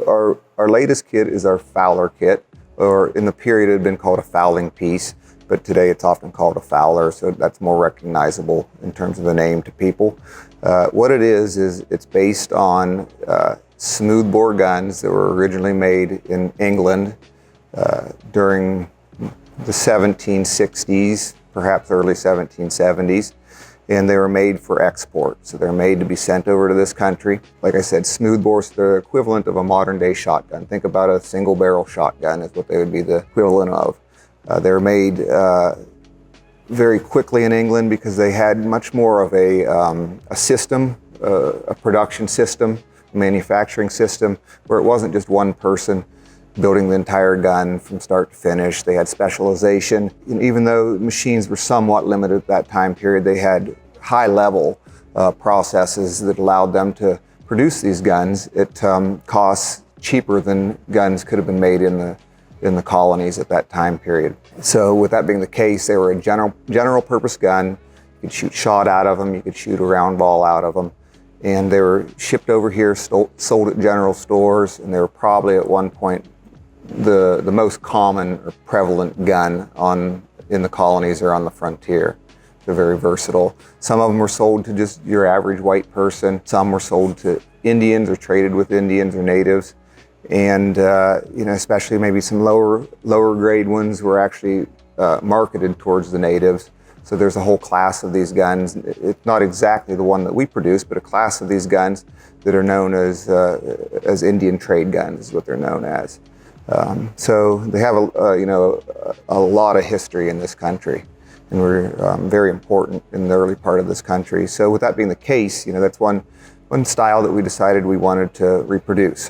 our latest kit is our Fowler Kit, or in the period it had been called a fowling piece, but today it's often called a Fowler, so that's more recognizable in terms of the name to people. What it is it's based on smoothbore guns that were originally made in England during the 1760s, perhaps early 1770s, and they were made for export. So they're made to be sent over to this country. Like I said, smoothbores, they're equivalent of a modern day shotgun. Think about a single barrel shotgun is what they would be the equivalent of. They were made very quickly in England because they had much more of a system, a production system, a manufacturing system, where it wasn't just one person building the entire gun from start to finish. They had specialization. And even though machines were somewhat limited at that time period, they had high-level processes that allowed them to produce these guns. It costs cheaper than guns could have been made in the colonies at that time period. So with that being the case, they were a general purpose gun. You could shoot shot out of them, you could shoot a round ball out of them. And they were shipped over here, sold at general stores, and they were probably at one point the most common or prevalent gun in the colonies or on the frontier. They're very versatile. Some of them were sold to just your average white person. Some were sold to Indians or traded with Indians or natives. And especially maybe some lower grade ones were actually marketed towards the natives. So there's a whole class of these guns. It's not exactly the one that we produce, but a class of these guns that are known as Indian trade guns is what they're known as. So they have a lot of history in this country, and we're very important in the early part of this country. So with that being the case, that's one style that we decided we wanted to reproduce.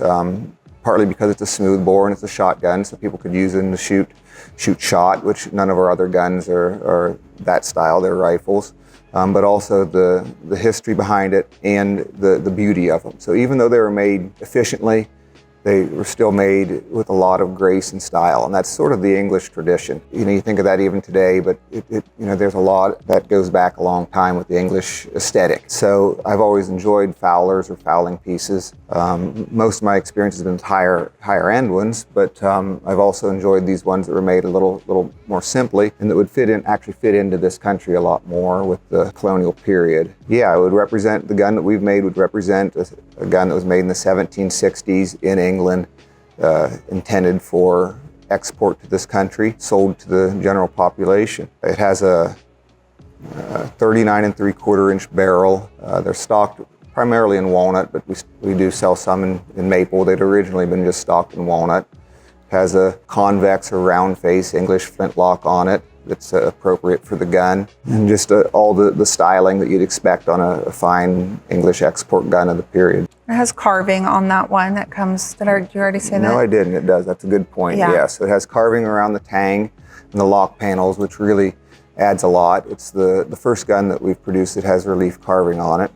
Partly because it's a smoothbore and it's a shotgun, so people could use it to shoot shot, which none of our other guns are that style. They're rifles, but also the history behind it and the beauty of them. So even though they were made efficiently, they were still made with a lot of grace and style, and that's sort of the English tradition. You think of that even today, but there's a lot that goes back a long time with the English aesthetic. So I've always enjoyed Fowlers or fowling pieces. Most of my experience has been with higher end ones, but I've also enjoyed these ones that were made a little more simply and that would actually fit into this country a lot more with the colonial period. Yeah, it would represent, the gun that we've made would represent a gun that was made in the 1760s in England, intended for export to this country, sold to the general population. It has a 39 3/4 inch barrel. They're stocked primarily in walnut, but we do sell some in maple. They'd originally been just stocked in walnut. It has a convex or round face English flintlock on it that's appropriate for the gun, and just all the styling that you'd expect on a fine English export gun of the period. It has carving on that one that comes, did you already say that? No, I didn't. It does. That's a good point. Yeah. So it has carving around the tang and the lock panels, which really adds a lot. It's the first gun that we've produced that has relief carving on it.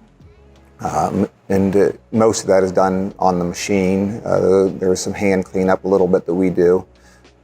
And most of that is done on the machine. There's some hand cleanup a little bit that we do.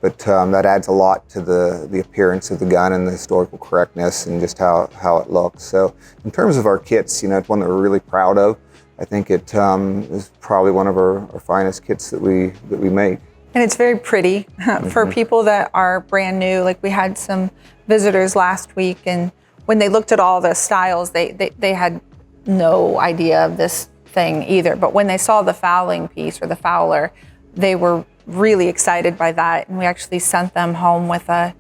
But that adds a lot to the appearance of the gun and the historical correctness and just how it looks. So in terms of our kits, it's one that we're really proud of. I think it is probably one of our finest kits that we make. And it's very pretty for people that are brand new. Like we had some visitors last week, and when they looked at all the styles, they had no idea of this thing either. But when they saw the fowling piece or the Fowler, they were really excited by that. And we actually sent them home with a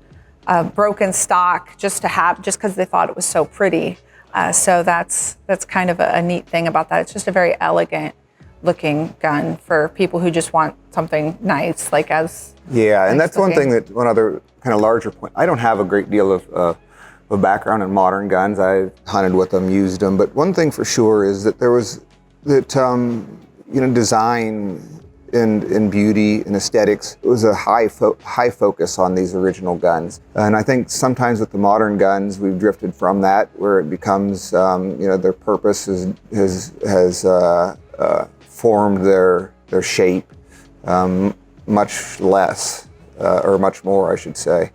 broken stock just because they thought it was so pretty. So that's kind of a neat thing about that. It's just a very elegant looking gun for people who just want something nice, like as yeah. And that's one other kind of larger point. I don't have a great deal of a background in modern guns. I hunted with them, used them, but one thing for sure is that there was design and beauty and aesthetics. It was a high focus on these original guns, and I think sometimes with the modern guns we've drifted from that, where it becomes their purpose has formed their shape much less or much more, I should say.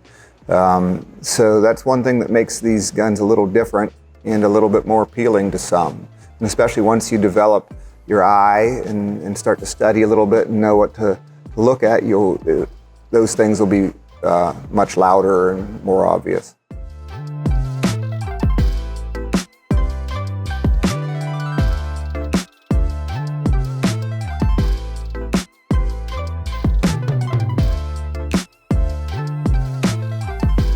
So that's one thing that makes these guns a little different and a little bit more appealing to some, and especially once you develop your eye and start to study a little bit and know what to look at, those things will be much louder and more obvious.